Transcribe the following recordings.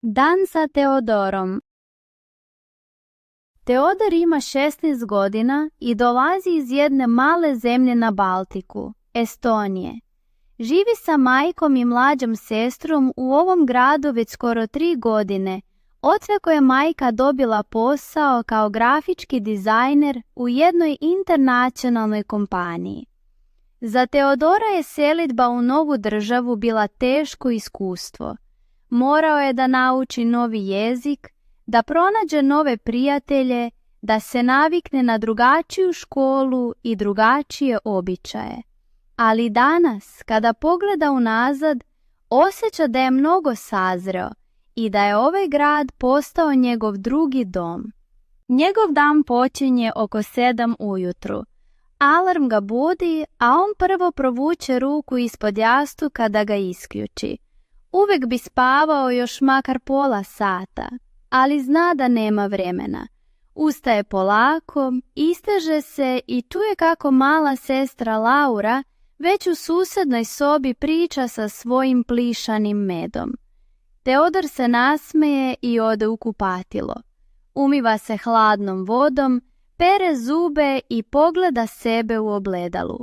Dan sa Teodorom. Teodor ima 16 godina i dolazi iz jedne male zemlje na Baltiku, Estonije. Živi sa majkom i mlađom sestrom u ovom gradu već skoro 3 godine, otkako je majka dobila posao kao grafički dizajner u jednoj internacionalnoj kompaniji. Za Teodora je selidba u novu državu bila teško iskustvo. Morao je da nauči novi jezik, da pronađe nove prijatelje, da se navikne na drugačiju školu i drugačije običaje. Ali danas, kada pogleda unazad, osjeća da je mnogo sazreo i da je ovaj grad postao njegov drugi dom. Njegov dan počinje oko 7 ujutru. Alarm ga budi, a on prvo provuče ruku ispod jastuka da ga isključi. Uvek bi spavao još makar pola sata, ali zna da nema vremena. Ustaje polako, isteže se i čuje kako mala sestra Laura već u susednoj sobi priča sa svojim plišanim medom. Teodor se nasmeje i ode u kupatilo. Umiva se hladnom vodom, pere zube i pogleda sebe u ogledalu.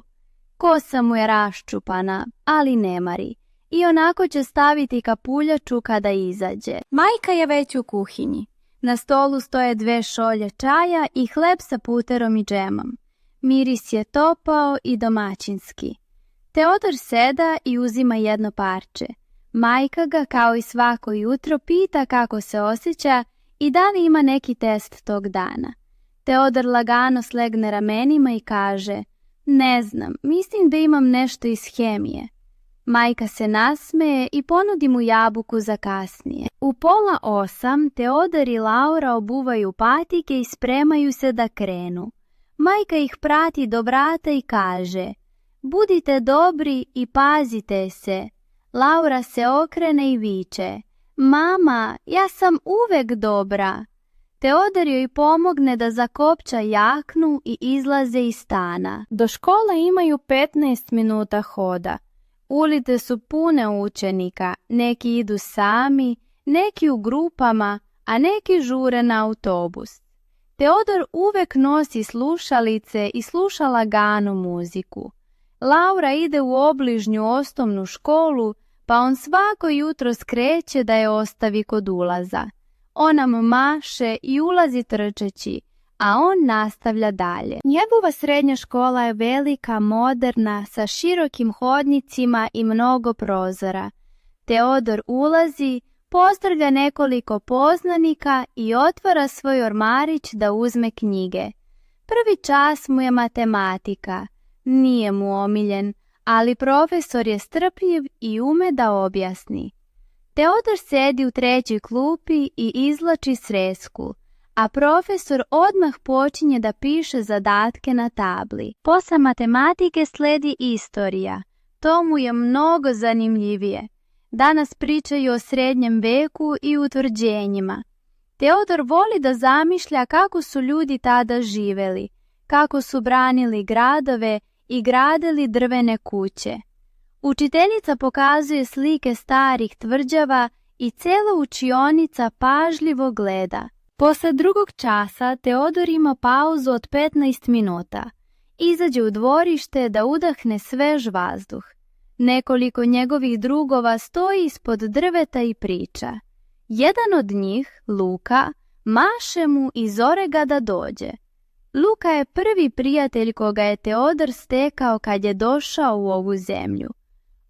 Kosa mu je raščupana, ali ne mari. I onako će staviti kapuljaču kada izađe. Majka je već u kuhinji. Na stolu stoje 2 šolje čaja i hleb sa puterom i džemom. Miris je topao i domaćinski. Teodor seda i uzima jedno parče. Majka ga, kao i svako jutro, pita kako se osjeća i da li ima neki test tog dana. Teodor lagano slegne ramenima i kaže: "Ne znam, mislim da imam nešto iz hemije." Majka se nasmeje i ponudi mu jabuku za kasnije. U 7:30 Teodor i Laura obuvaju patike i spremaju se da krenu. Majka ih prati do vrata i kaže: "Budite dobri i pazite se." Laura se okrene i viče: "Mama, ja sam uvek dobra." Teodor joj pomogne da zakopča jaknu i izlaze iz stana. Do škole imaju 15 minuta hoda. Ulice su pune učenika, neki idu sami, neki u grupama, a neki žure na autobus. Teodor uvek nosi slušalice i sluša laganu muziku. Laura ide u obližnju osnovnu školu, pa on svako jutro skreće da je ostavi kod ulaza. Ona mu maše i ulazi trčeći, a on nastavlja dalje. Njegova srednja škola je velika, moderna, sa širokim hodnicima i mnogo prozora. Teodor ulazi, pozdravlja nekoliko poznanika i otvara svoj ormarić da uzme knjige. Prvi čas mu je matematika. Nije mu omiljen, ali profesor je strpljiv i ume da objasni. Teodor sedi u 3. klupi i izvlači sresku, a profesor odmah počinje da piše zadatke na tabli. Posle matematike sledi istorija. To mu je mnogo zanimljivije. Danas pričaju o srednjem veku i utvrđenjima. Teodor voli da zamišlja kako su ljudi tada živeli, kako su branili gradove i gradili drvene kuće. Učiteljica pokazuje slike starih tvrđava i cela učionica pažljivo gleda. Posle 2. časa Teodor ima pauzu od 15 minuta. Izađe u dvorište da udahne svež vazduh. Nekoliko njegovih drugova stoji ispod drveta i priča. Jedan od njih, Luka, maše mu i zove ga da dođe. Luka je prvi prijatelj koga je Teodor stekao kad je došao u ovu zemlju.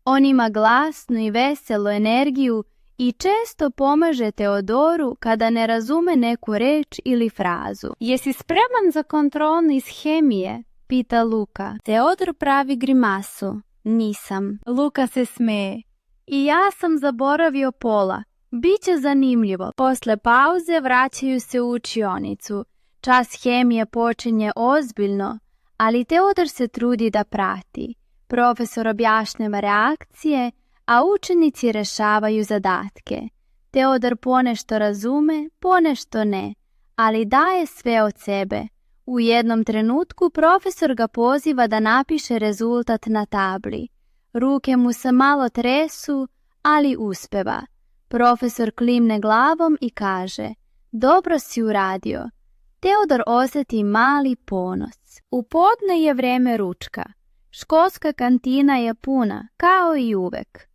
On ima glasnu i veselu energiju i često pomaže Teodoru kada ne razume neku reč ili frazu. "Jesi spreman za kontrolu iz hemije?" pita Luka. Teodor pravi grimasu. "Nisam." Luka se smeje. "I ja sam zaboravio pola. Biće zanimljivo." Posle pauze vraćaju se u učionicu. Čas hemije počinje ozbiljno, ali Teodor se trudi da prati. Profesor objašnjava reakcije, a učenici rešavaju zadatke. Teodor ponešto razume, ponešto ne, ali daje sve od sebe. U jednom trenutku profesor ga poziva da napiše rezultat na tabli. Ruke mu se malo tresu, ali uspeva. Profesor klimne glavom i kaže: dobro si uradio. Teodor osjeti mali ponos. U podne je vreme ručka. Školska kantina je puna, kao i uvek.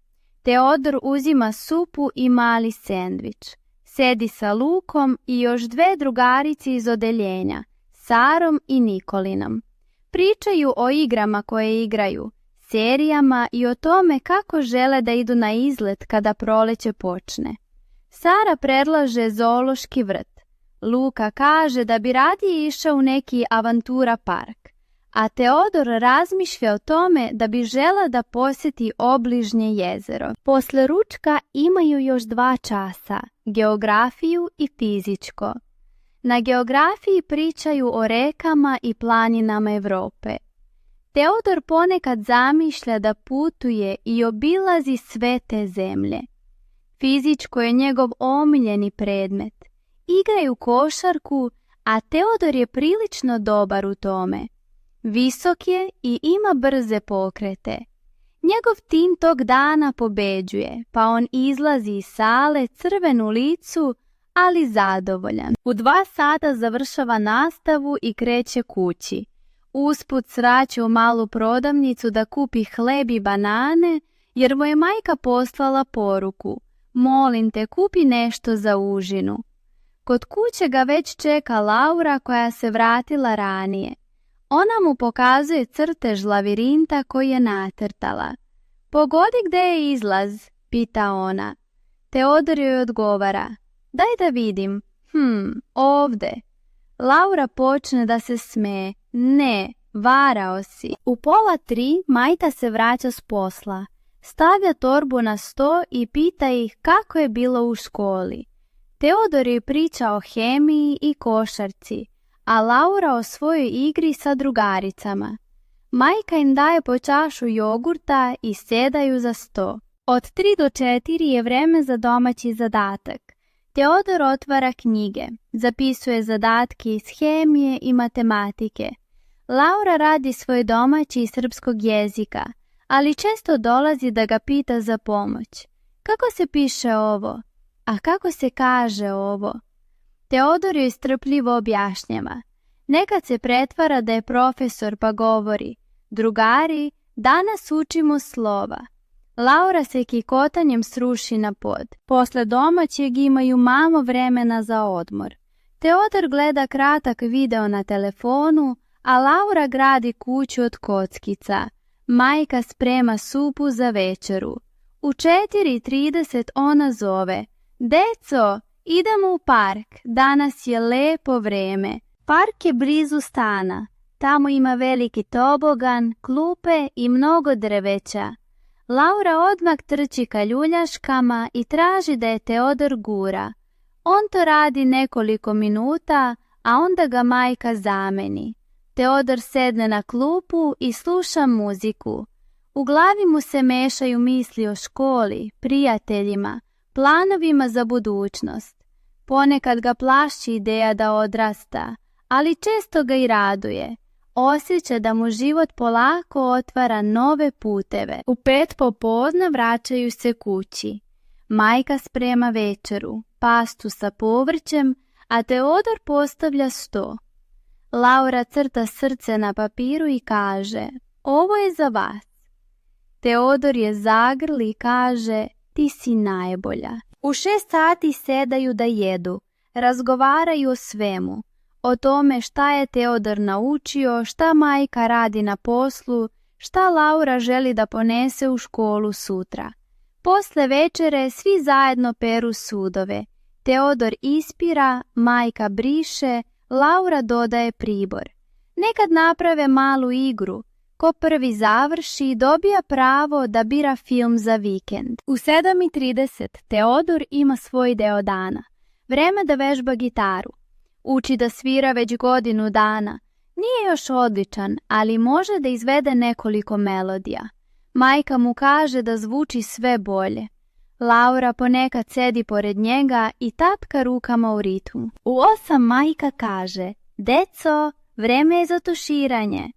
Teodor uzima supu i mali sendvič. Sedi sa Lukom i još 2 drugarice iz odeljenja, Sarom i Nikolinom. Pričaju o igrama koje igraju, serijama i o tome kako žele da idu na izlet kada proleće počne. Sara predlaže zoološki vrt. Luka kaže da bi radije išao u neki avantura park, a Teodor razmišlja o tome da bi žela da posjeti obližnje jezero. Posle ručka imaju još 2 časa, geografiju i fizičko. Na geografiji pričaju o rekama i planinama Evrope. Teodor ponekad zamišlja da putuje i obilazi sve te zemlje. Fizičko je njegov omiljeni predmet. Igraju košarku, a Teodor je prilično dobar u tome. Visok je i ima brze pokrete. Njegov tim tog dana pobeđuje, pa on izlazi iz sale crven u licu, ali zadovoljan. U 2 sata završava nastavu i kreće kući. Usput sraće u malu prodavnicu da kupi hleb i banane, jer mu je majka poslala poruku: molim te, kupi nešto za užinu. Kod kuće ga već čeka Laura koja se vratila ranije. Ona mu pokazuje crtež lavirinta koji je nacrtala. Pogodi gde je izlaz, pita ona. Teodor joj odgovara: daj da vidim. Ovde. Laura počne da se smeje. Ne, varao si. U 2:30 majka se vraća s posla. Stavlja torbu na sto i pita ih kako je bilo u školi. Teodor joj priča o hemiji i košarci, a Laura o svojoj igri sa drugaricama. Majka im daje po čašu jogurta i sedaju za sto. Od 3 do 4 je vreme za domaći zadatak. Teodor otvara knjige, zapisuje zadatke iz hemije i matematike. Laura radi svoj domaći iz srpskog jezika, ali često dolazi da ga pita za pomoć. Kako se piše ovo? A kako se kaže ovo? Teodor joj strpljivo objašnjava. Nekad se pretvara da je profesor pa govori: drugari, danas učimo slova. Laura se kikotanjem sruši na pod. Posle domaćeg imaju malo vremena za odmor. Teodor gleda kratak video na telefonu, a Laura gradi kuću od kockica. Majka sprema supu za večeru. U 4:30 ona zove: deco, idemo u park, danas je lepo vreme. Park je blizu stana. Tamo ima veliki tobogan, klupe i mnogo drveća. Laura odmah trči ka ljuljaškama i traži da je Teodor gura. On to radi nekoliko minuta, a onda ga majka zameni. Teodor sedne na klupu i sluša muziku. U glavi mu se mešaju misli o školi, prijateljima, planovima za budućnost. Ponekad ga plaši ideja da odrasta, ali često ga i raduje. Osjeća da mu život polako otvara nove puteve. U 5 popodne vraćaju se kući. Majka sprema večeru, pastu sa povrćem, a Teodor postavlja sto. Laura crta srce na papiru i kaže: ovo je za vas. Teodor je zagrli i kaže: ti si najbolja. U 6 sati sedaju da jedu, razgovaraju o svemu. O tome šta je Teodor naučio, šta majka radi na poslu, šta Laura želi da ponese u školu sutra. Posle večere svi zajedno peru sudove. Teodor ispira, majka briše, Laura dodaje pribor. Nekad naprave malu igru. Ko prvi završi, dobija pravo da bira film za vikend. U 7:30 Teodor ima svoj deo dana. Vreme da vežba gitaru. Uči da svira već godinu dana. Nije još odličan, ali može da izvede nekoliko melodija. Majka mu kaže da zvuči sve bolje. Laura ponekad sedi pored njega i tapka rukama u ritmu. U 8 majka kaže: deco, vreme je za tuširanje.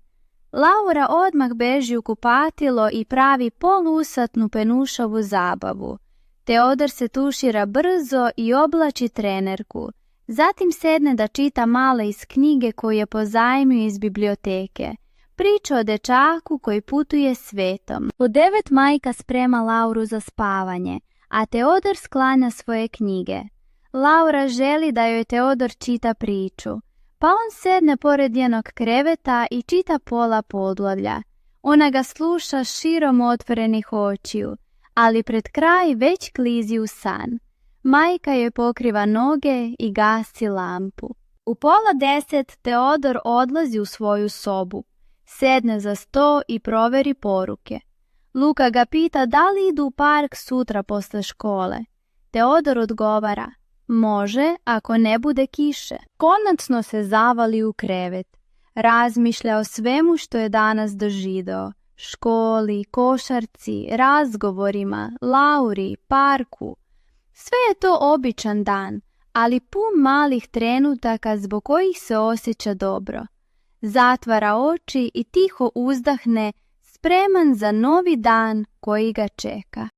Laura odmah beži u kupatilo i pravi polusatnu penušavu zabavu. Teodor se tušira brzo i oblači trenerku. Zatim sedne da čita male iz knjige koju je pozajmio iz biblioteke. Priča o dečaku koji putuje svetom. U 9 majka sprema Lauru za spavanje, a Teodor sklanja svoje knjige. Laura želi da joj Teodor čita priču, pa on sedne pored njenog kreveta i čita pola poglavlja. Ona ga sluša širom otvorenih očiju, ali pred kraj već klizi u san. Majka joj pokriva noge i gasi lampu. U 9:30 Teodor odlazi u svoju sobu. Sedne za sto i proveri poruke. Luka ga pita da li idu u park sutra posle škole. Teodor odgovara, može ako ne bude kiše. Konačno se zavali u krevet. Razmišlja o svemu što je danas doživeo. Školi, košarci, razgovorima, Lauri, parku. Sve je to običan dan, ali pun malih trenutaka zbog kojih se osjeća dobro. Zatvara oči i tiho uzdahne, spreman za novi dan koji ga čeka.